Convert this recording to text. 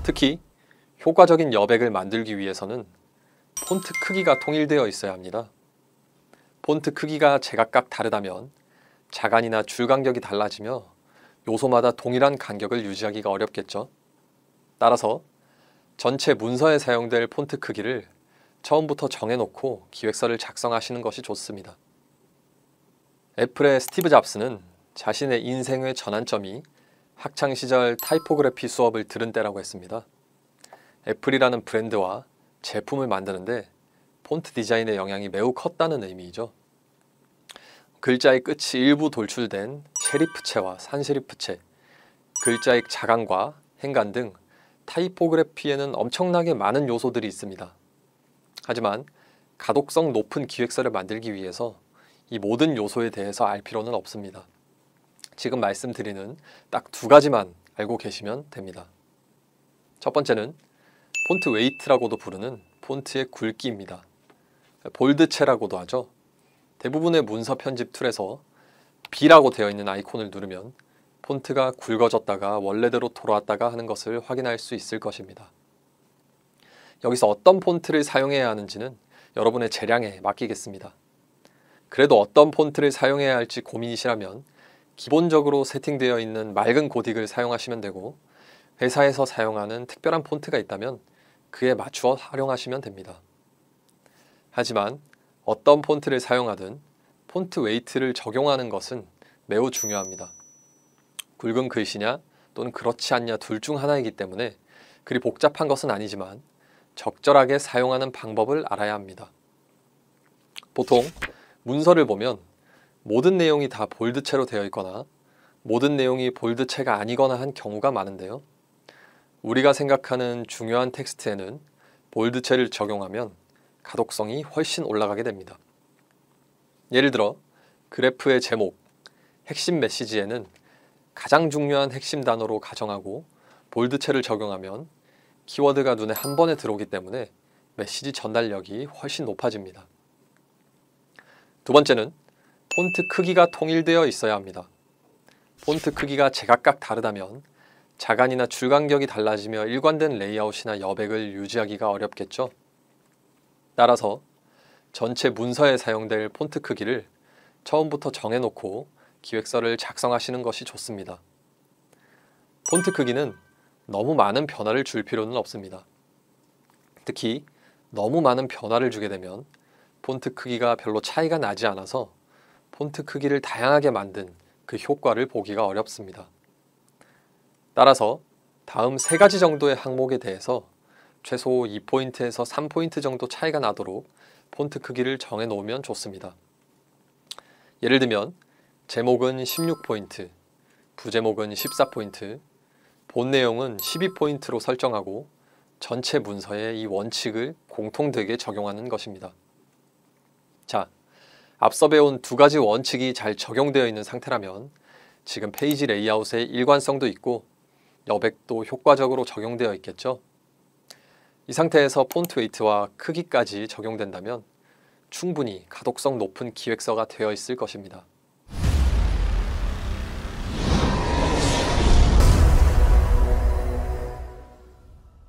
특히 효과적인 여백을 만들기 위해서는 폰트 크기가 통일되어 있어야 합니다. 폰트 크기가 제각각 다르다면 자간이나 줄 간격이 달라지며 요소마다 동일한 간격을 유지하기가 어렵겠죠. 따라서 전체 문서에 사용될 폰트 크기를 처음부터 정해놓고 기획서를 작성하시는 것이 좋습니다. 애플의 스티브 잡스는 자신의 인생의 전환점이 학창시절 타이포그래피 수업을 들은 때라고 했습니다. 애플이라는 브랜드와 제품을 만드는데 폰트 디자인의 영향이 매우 컸다는 의미이죠. 글자의 끝이 일부 돌출된 세리프체와 산세리프체, 글자의 자간과 행간 등 타이포그래피에는 엄청나게 많은 요소들이 있습니다. 하지만 가독성 높은 기획서를 만들기 위해서 이 모든 요소에 대해서 알 필요는 없습니다. 지금 말씀드리는 딱 두 가지만 알고 계시면 됩니다. 첫 번째는 폰트 웨이트라고도 부르는 폰트의 굵기입니다. 볼드체라고도 하죠. 대부분의 문서 편집 툴에서 B라고 되어 있는 아이콘을 누르면 폰트가 굵어졌다가 원래대로 돌아왔다가 하는 것을 확인할 수 있을 것입니다. 여기서 어떤 폰트를 사용해야 하는지는 여러분의 재량에 맡기겠습니다. 그래도 어떤 폰트를 사용해야 할지 고민이시라면 기본적으로 세팅되어 있는 맑은 고딕을 사용하시면 되고, 회사에서 사용하는 특별한 폰트가 있다면 그에 맞추어 활용하시면 됩니다. 하지만 어떤 폰트를 사용하든 폰트 웨이트를 적용하는 것은 매우 중요합니다. 굵은 글씨냐 또는 그렇지 않냐 둘 중 하나이기 때문에 그리 복잡한 것은 아니지만 적절하게 사용하는 방법을 알아야 합니다. 보통 문서를 보면 모든 내용이 다 볼드체로 되어 있거나 모든 내용이 볼드체가 아니거나 한 경우가 많은데요. 우리가 생각하는 중요한 텍스트에는 볼드체를 적용하면 가독성이 훨씬 올라가게 됩니다. 예를 들어 그래프의 제목, 핵심 메시지에는 가장 중요한 핵심 단어로 가정하고 볼드체를 적용하면 키워드가 눈에 한 번에 들어오기 때문에 메시지 전달력이 훨씬 높아집니다. 두 번째는 폰트 크기가 통일되어 있어야 합니다. 폰트 크기가 제각각 다르다면 자간이나 줄 간격이 달라지며 일관된 레이아웃이나 여백을 유지하기가 어렵겠죠. 따라서 전체 문서에 사용될 폰트 크기를 처음부터 정해놓고 기획서를 작성하시는 것이 좋습니다. 폰트 크기는 너무 많은 변화를 줄 필요는 없습니다. 특히 너무 많은 변화를 주게 되면 폰트 크기가 별로 차이가 나지 않아서 폰트 크기를 다양하게 만든 그 효과를 보기가 어렵습니다. 따라서 다음 세 가지 정도의 항목에 대해서 최소 2포인트에서 3포인트 정도 차이가 나도록 폰트 크기를 정해 놓으면 좋습니다. 예를 들면 제목은 16포인트, 부제목은 14포인트, 본 내용은 12포인트로 설정하고 전체 문서에 이 원칙을 공통되게 적용하는 것입니다. 자, 앞서 배운 두 가지 원칙이 잘 적용되어 있는 상태라면 지금 페이지 레이아웃에 일관성도 있고 여백도 효과적으로 적용되어 있겠죠. 이 상태에서 폰트 웨이트와 크기까지 적용된다면 충분히 가독성 높은 기획서가 되어 있을 것입니다.